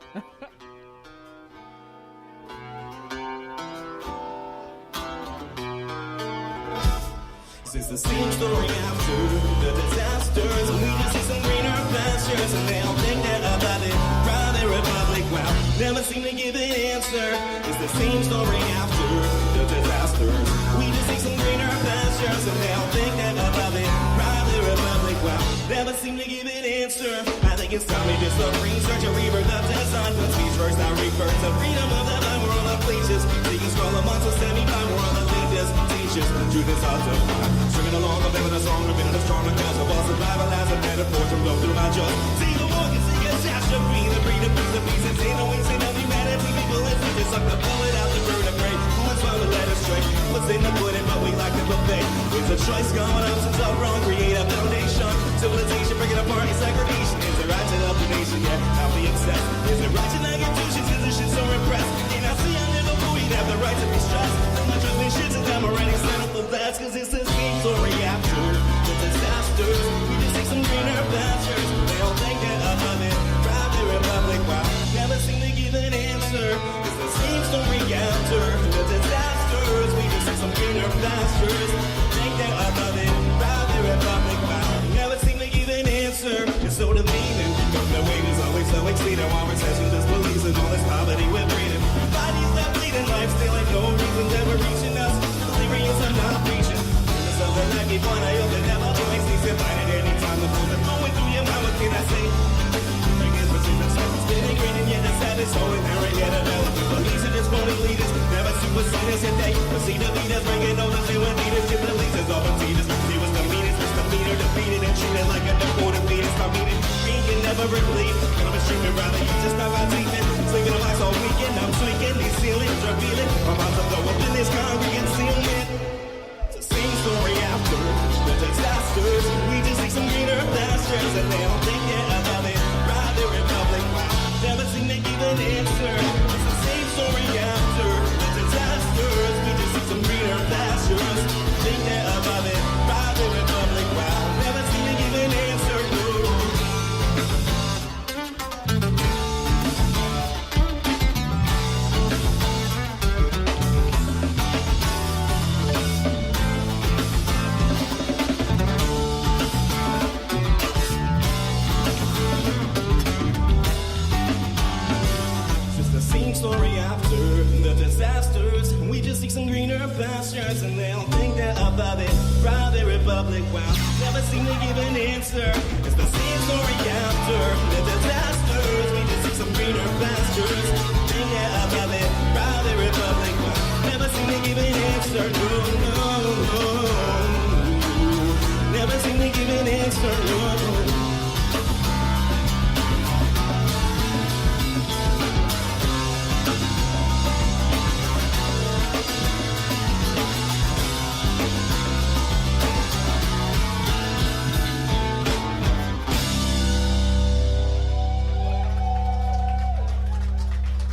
Since the same story after the disasters, we just see some greener pastures, and they all think they're about it. Private Republic, wow, never seem to give an answer. It's the same story after the disasters. We just see some greener pastures, and they all think they're about it. Private Republic, wow, never seem to give an answer. I think it's time we just a research and rebirth of design. But speech first, I rebirth the freedom of the mind. We're all the places. Taking scroll amongst us, semi-time. We're all the leaders, teachers. Truth is hard to find. Stringing along, I'm living a song, I'm feeling a strong because of all survival as a metaphor to blow through my jaws. See the war, can see a catastrophe, the breed of peace, the pieces, ain't no waste in of humanity. People in switches, suck the bullet out the vertebrae. Who is fun to let us stray? What's in the pudding, but we like the buffet. It's a choice going up since all wrong, create a foundation. Civilization, breaking apart, and segregation. Is it right to help the nation? Yeah, how we obsessed. Is it right to not get touches? Is this shit so repressed? And I see I never will, you'd have the right to be stressed. And my trust in shit's and I'm already set up for that. Cause it's the same story after the disasters. We just see some greener pastures. They all think they're above it. Private Republic, wow, never seem to give an answer. It's the same story after the disasters. We just see some greener pastures. Think they're above it. Private Republic, wow, never seem to give an answer. It's so demeaning. From the weight is always so exceeding. While recession just policing all this poverty we're breeding. Bodies that bleeding, life still ain't no reason that we're reaching us. Delirious, I'm not reaching. Something I keep on, I hope that never always needs to find it anytime. The bullets going through your mind, what can I say? Bring his precision, spinning green and yet the sad is so inherent, yet irrelevant. Police are just phony leaders, never superseders, yet they proceed to lead us, bringing all the same leadership. The leaders all defeaters, see what's the meanest, misdemeanor, defeated and treated like a deported fetus. Stop meeting, we can never relieve. And I'm a streaming rather, you just not my teeth. Sleeping on my all weekend, I'm tweaking these ceilings, revealing. I'm about to blow up in this concrete concealment. Same story after the disasters. We just see some greener pastures, and they all think they're above it. Private Republic, wow, never seem to give an answer. It's the same story after the disasters. We just see some greener pastures, think they're above it. Private Republic, wow, never seem to give an answer. Story after the disasters. We just see some greener pastures, and they all think they're above it. Private Republic, wow, never seem to give an answer. It's the same story after the disasters. We just see some greener pastures, think they're above it. Private Republic, wow, never seem to give an answer. No. Never seem to give an answer. No.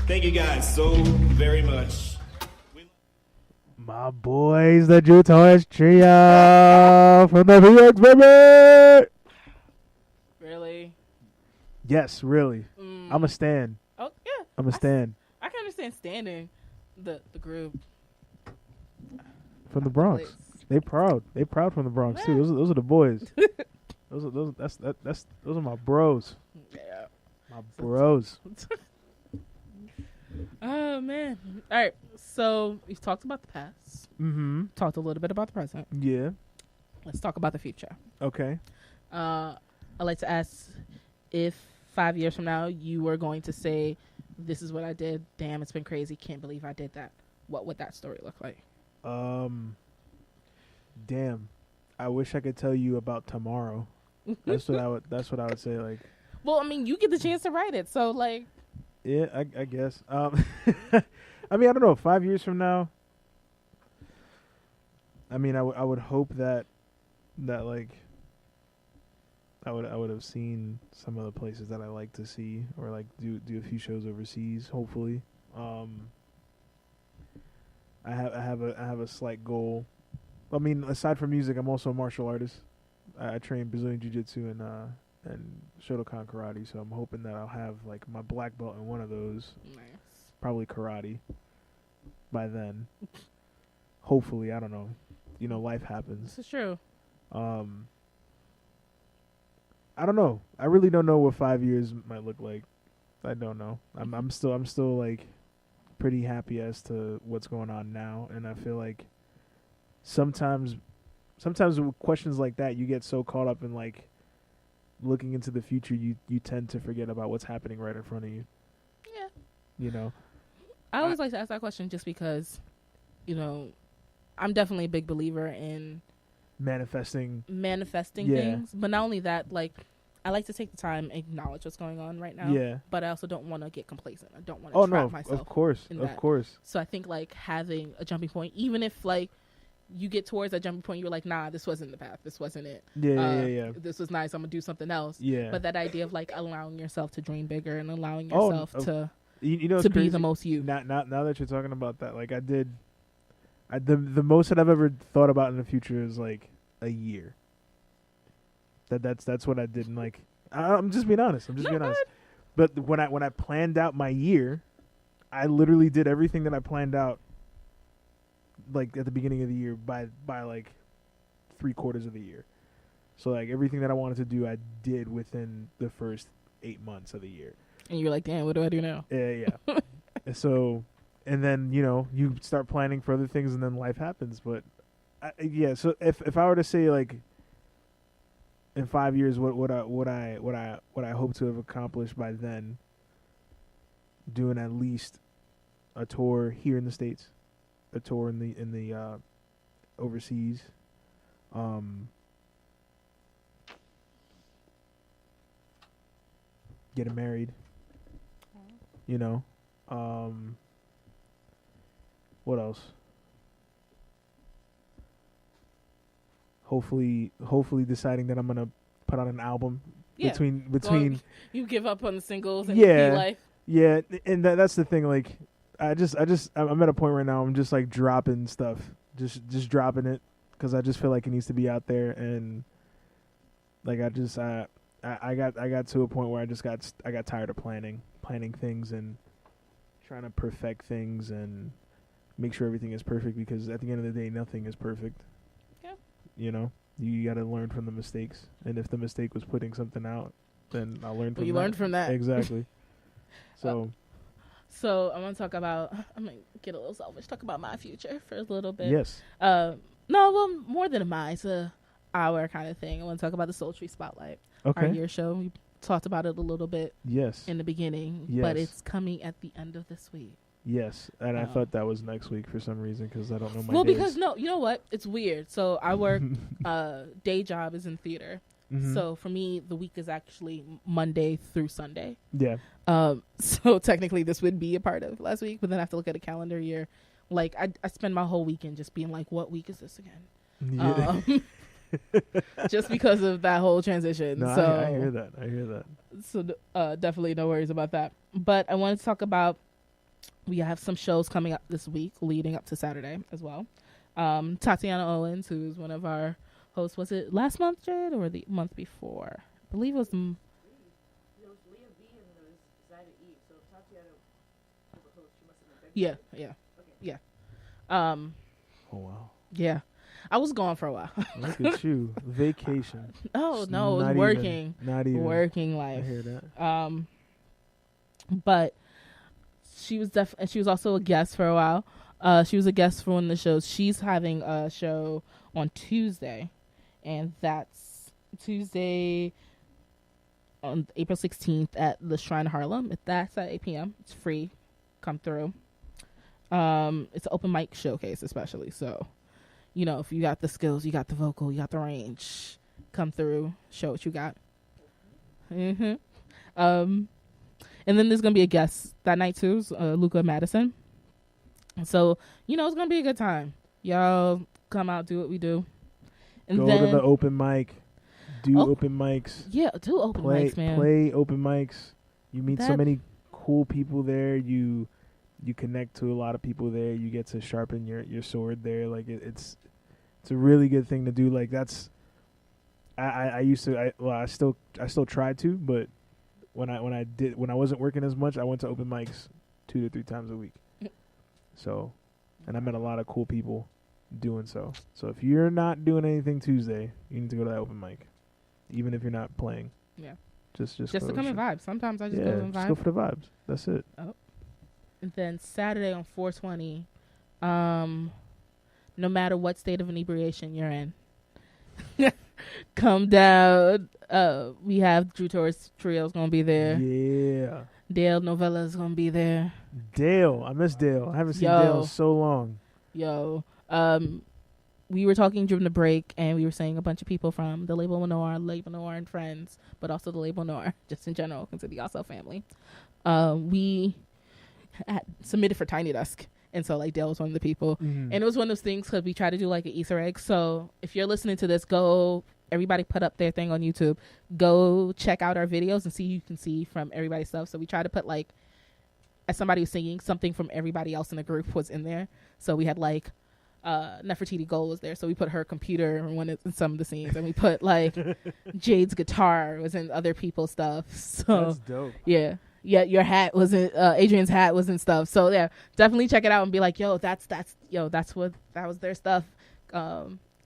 Thank you guys so very much. My boys, the Drew Torres Trio from the VX, baby! Really? Yes, really. I'm a stan. Oh, yeah. I'm a stan. I can understand standing the group. From the Bronx. They proud. They proud from the Bronx, too. Those are the boys. Those are my bros. Yeah. My bros. Oh, man. All right. So we've talked about the past. Mm-hmm. Talked a little bit about the present. Yeah. Let's talk about the future. Okay. I'd like to ask if 5 years from now you were going to say, this is what I did. Damn, it's been crazy. Can't believe I did that. What would that story look like? Damn. I wish I could tell you about tomorrow. That's what I would say. Like, well, I mean, you get the chance to write it. So, like, yeah, I guess. I mean, I don't know. 5 years from now, I mean, I would hope that like I would have seen some of the places that I like to see, or like do a few shows overseas. Hopefully, I have a slight goal. I mean, aside from music, I'm also a martial artist. I train Brazilian Jiu-Jitsu and Shotokan karate, so I'm hoping that I'll have like my black belt in one of those. Nice. Probably karate by then. Hopefully, I don't know. You know, life happens. This is true. I don't know. I really don't know what 5 years might look like. I don't know. I'm still like pretty happy as to what's going on now, and I feel like sometimes with questions like that, you get so caught up in like looking into the future, you tend to forget about what's happening right in front of you. Yeah. You know. I always like to ask that question just because, you know, I'm definitely a big believer in manifesting yeah. things. But not only that, like, I like to take the time and acknowledge what's going on right now. Yeah. But I also don't want to get complacent. I don't want to trap myself. Of course. So I think, like, having a jumping point, even if, like, you get towards that jumping point, you're like, nah, this wasn't the path. This wasn't it. Yeah. This was nice. I'm going to do something else. Yeah. But that idea of, like, allowing yourself to dream bigger and allowing yourself to be the most you. Now that you're talking about that, like, the most that I've ever thought about in the future is, like, a year. That's what I did. And, like, I'm just being honest. But when I planned out my year, I literally did everything that I planned out, like, at the beginning of the year by like 3/4 of the year. So, like, everything that I wanted to do, I did within the first 8 months of the year. And you're like, damn, what do I do now? Yeah. So, and then, you know, you start planning for other things, and then life happens. But so if I were to say, like, in 5 years, what I hope to have accomplished by then, doing at least a tour here in the States, a tour in the overseas, getting married, you know, what else? Hopefully deciding that I'm gonna put out an album between. You give up on the singles and life. Yeah, and that's the thing. Like, I'm at a point right now. I'm just like dropping stuff, just dropping it because I just feel like it needs to be out there, and like I got to a point where I got tired of planning things and trying to perfect things and make sure everything is perfect, because at the end of the day, nothing is perfect. Yeah. You know, you got to learn from the mistakes, and if the mistake was putting something out, then I'll learn from that. You learned from that. Exactly. So I'm going to talk about, I'm going to get a little selfish, talk about my future for a little bit. Yes. More than mine. It's a hour kind of thing. I want to talk about the Souletri Spotlight. Okay. Our year show. We talked about it a little bit. Yes. In the beginning. Yes. But it's coming at the end of this week. Yes. And I thought that was next week for some reason, because I don't know my days. Because you know what? It's weird. So I work, day job is in theater. Mm-hmm. So for me, the week is actually Monday through Sunday. Yeah. So technically this would be a part of last week, but then I have to look at a calendar year. Like, I spend my whole weekend just being like, what week is this again? Yeah. Just because of that whole transition. No, so I hear that. So definitely no worries about that. But I want to talk about, we have some shows coming up this week leading up to Saturday as well. Tatiana Owens, who's one of our hosts, was it last month, Jade, or the month before? I believe it was. It was Leah B and Zyda E. So Tatiana was a host. She must have been. Yeah. Okay. Yeah. Oh wow. Yeah. I was gone for a while. Look at you. Vacation. Oh, no. It was working. Not even. Working life. I hear that. But she was and she was also a guest for a while. She was a guest for one of the shows. She's having a show on Tuesday. And that's Tuesday on April 16th at the Shrine Harlem. That's at 8 p.m. It's free. Come through. It's an open mic showcase, especially. So, you know, if you got the skills, you got the vocal, you got the range, come through, show what you got. Mm-hmm. And then there's going to be a guest that night, too, Luca Madison. So, you know, it's going to be a good time. Y'all come out, do what we do. And Go then, to the open mic. Do open mics. Yeah, do open mics, man. Play open mics. You meet so That- many cool people there. You connect to a lot of people there. You get to sharpen your sword there. Like it's a really good thing to do. Like that's I used to I still try to, but when I wasn't working as much, I went to open mics 2 to 3 times a week. So, and I met a lot of cool people doing so. So if you're not doing anything Tuesday, you need to go to that open mic, even if you're not playing. Yeah. Just to come and vibe. Sometimes I just go and vibe. Just go for the vibes. That's it. Oh. And then Saturday on 420, no matter what state of inebriation you're in, come down. We have Drew Torres Trio's gonna be there. Yeah. Dale Novella's gonna be there. Dale, I miss Dale. I haven't seen Dale in so long. Yo, we were talking during the break, and we were saying a bunch of people from the Label Noir and friends, but also the Label Noir, just in general, because of the Also family. We had submitted for Tiny Desk, and so like Dale was one of the people, and it was one of those things because we try to do like an Easter egg. So if you're listening to this, everybody put up their thing on YouTube. Go check out our videos and see you can see from everybody's stuff. So we try to put like, as somebody was singing, something from everybody else in the group was in there. So we had like Nefertiti Gold was there, so we put her computer in some of the scenes, and we put like Jade's guitar was in other people's stuff. So that's dope. Yeah, your hat was in Adrian's hat was in stuff. So yeah, definitely check it out and be like, yo, that was their stuff.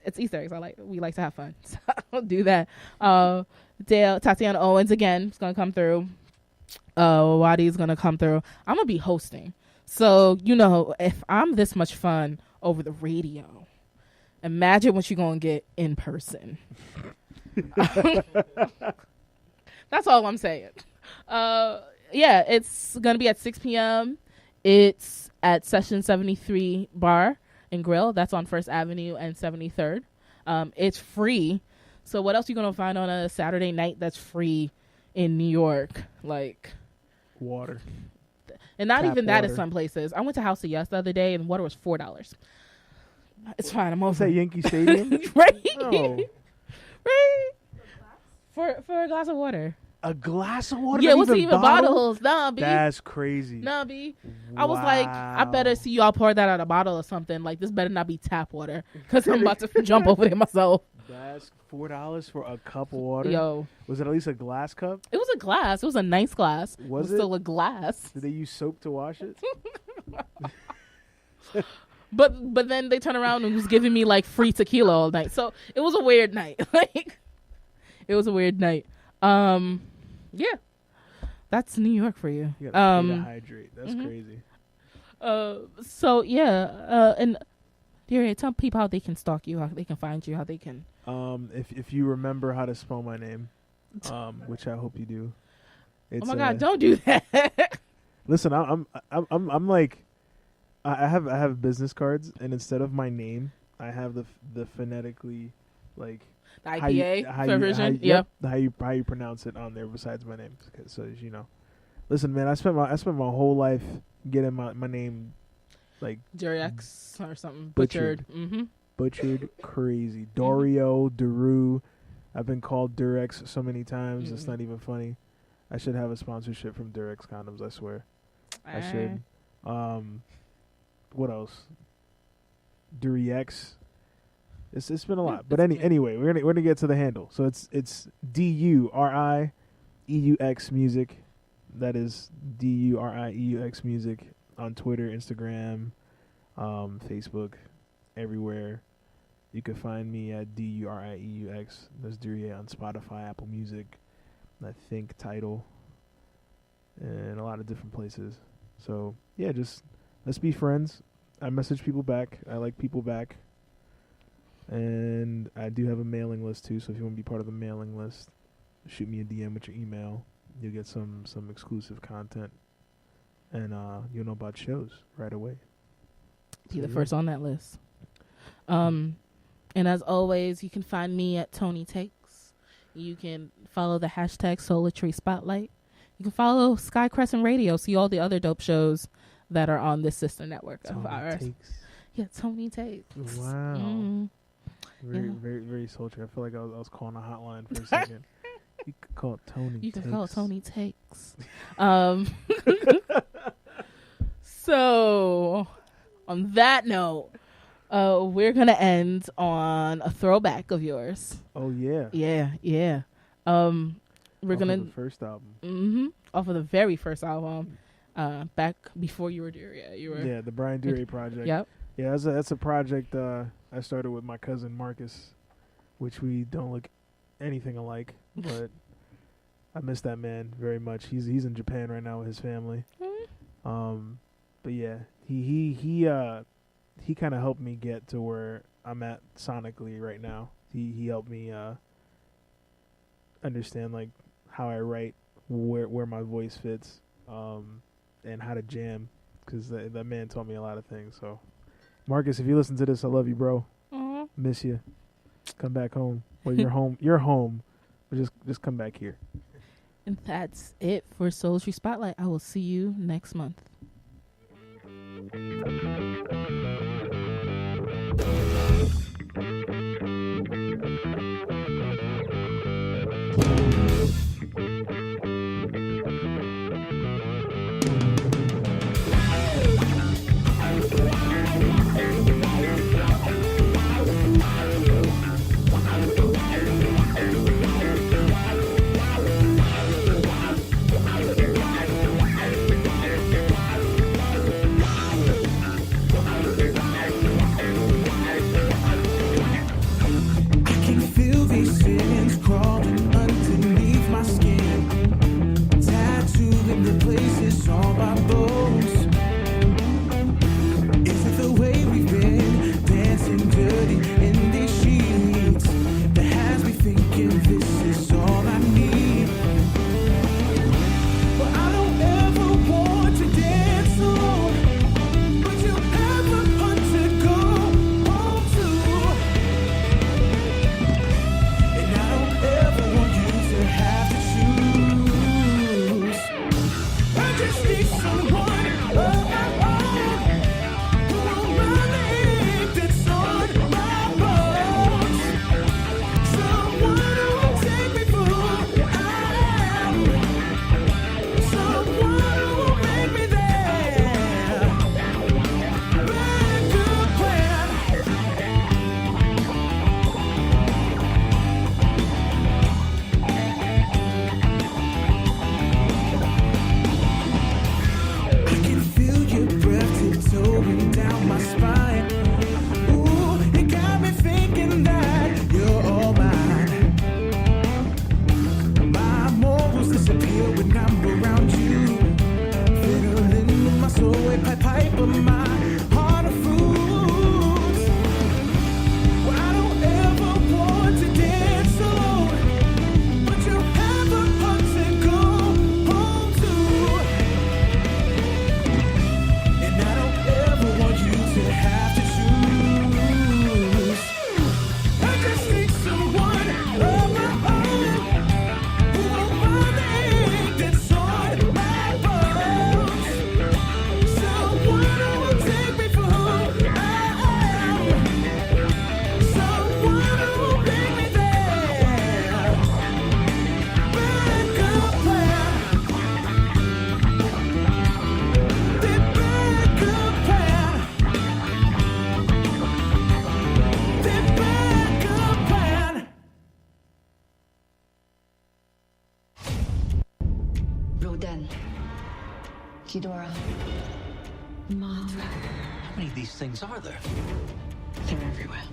It's Easter eggs. We like to have fun, so I'll do that. Dale, Tatiana Owens again is gonna come through. Wadi's gonna come through. I'm gonna be hosting, so if I'm this much fun over the radio, imagine what you're gonna get in person. That's all I'm saying. Yeah, it's gonna be at 6 p.m. It's at Session 73 Bar and Grill. That's on First Avenue and 73rd. It's free. So what else are you gonna find on a Saturday night that's free in New York? Like water. And not Tap even that water. in some places. I went to House of Yes the other day, and water was $4. It's fine. I'm What's over that, it. Yankee Stadium? Right? No. Right? For a glass of water. A glass of water? Yeah, it Not wasn't even bottles. Nah, B. That's crazy. Nah, B. I was like, I better see y'all pour that out of a bottle or something. Like, this better not be tap water, because I'm about to jump over there myself. That's $4 for a cup of water? Yo. Was it at least a glass cup? It was a glass. It was a nice glass. Was it? it? Still a glass. Did they use soap to wash it? But then they turned around and was giving me like free tequila all night. So it was a weird night. Like, it was a weird night. Yeah. That's New York for you. You gotta hydrate. That's crazy. So yeah. And Durieux, tell people how they can stalk you, how they can find you, how they can. If you remember how to spell my name, which I hope you do. It's, oh my God! Don't do that. Listen, I'm like, I have business cards, and instead of my name, I have the phonetically, like the IPA version. Yeah. How you pronounce it on there besides my name. So listen, man, I spent my whole life getting my name like Durieux or something butchered. Butchered crazy. Durieux. I've been called Durex so many times. It's not even funny. I should have a sponsorship from Durex condoms, I swear. I should. What else? Duriex. It's been a lot. But anyway, we're gonna get to the handle. So it's DURIEUX music. That is DURIEUX music on Twitter, Instagram, Facebook, everywhere. You can find me at DURIEUX. That's Durieux on Spotify, Apple Music, I think Tidal, and a lot of different places. So yeah, just let's be friends. I message people back. I like people back. And I do have a mailing list too, so if you want to be part of the mailing list, shoot me a DM with your email. You'll get some exclusive content, and you'll know about shows right away. Be the first on that list. And as always, you can find me at Tony Takes. You can follow the hashtag Souletri Spotlight. You can follow Sky Crescent Radio. See all the other dope shows that are on this sister network of ours. Takes. Yeah, Tony Takes. Wow. Very, Yeah. very, very sultry. I feel like I was calling a hotline for a second. You could call it Tony. You can Takes. call it Tony Takes. So, on that note, we're gonna end on a throwback of yours. Oh yeah. Yeah. We're Off gonna of the first album. off of the very first album, back before you were Durieux. You were Yeah, the Brian Durieux project. Yep. Yeah, that's a project I started with my cousin Marcus, which we don't look anything alike, but I miss that man very much. He's in Japan right now with his family. But yeah, he kind of helped me get to where I'm at sonically right now. He helped me understand like how I write, where my voice fits, and how to jam, because that man taught me a lot of things. So, Marcus, if you listen to this, I love you, bro. Miss you. Come back home. Well, you're home. You're home. But just come back here. And that's it for Souletri Spotlight. I will see you next month. Eudora. Mom. How many of these things are there? They're everywhere.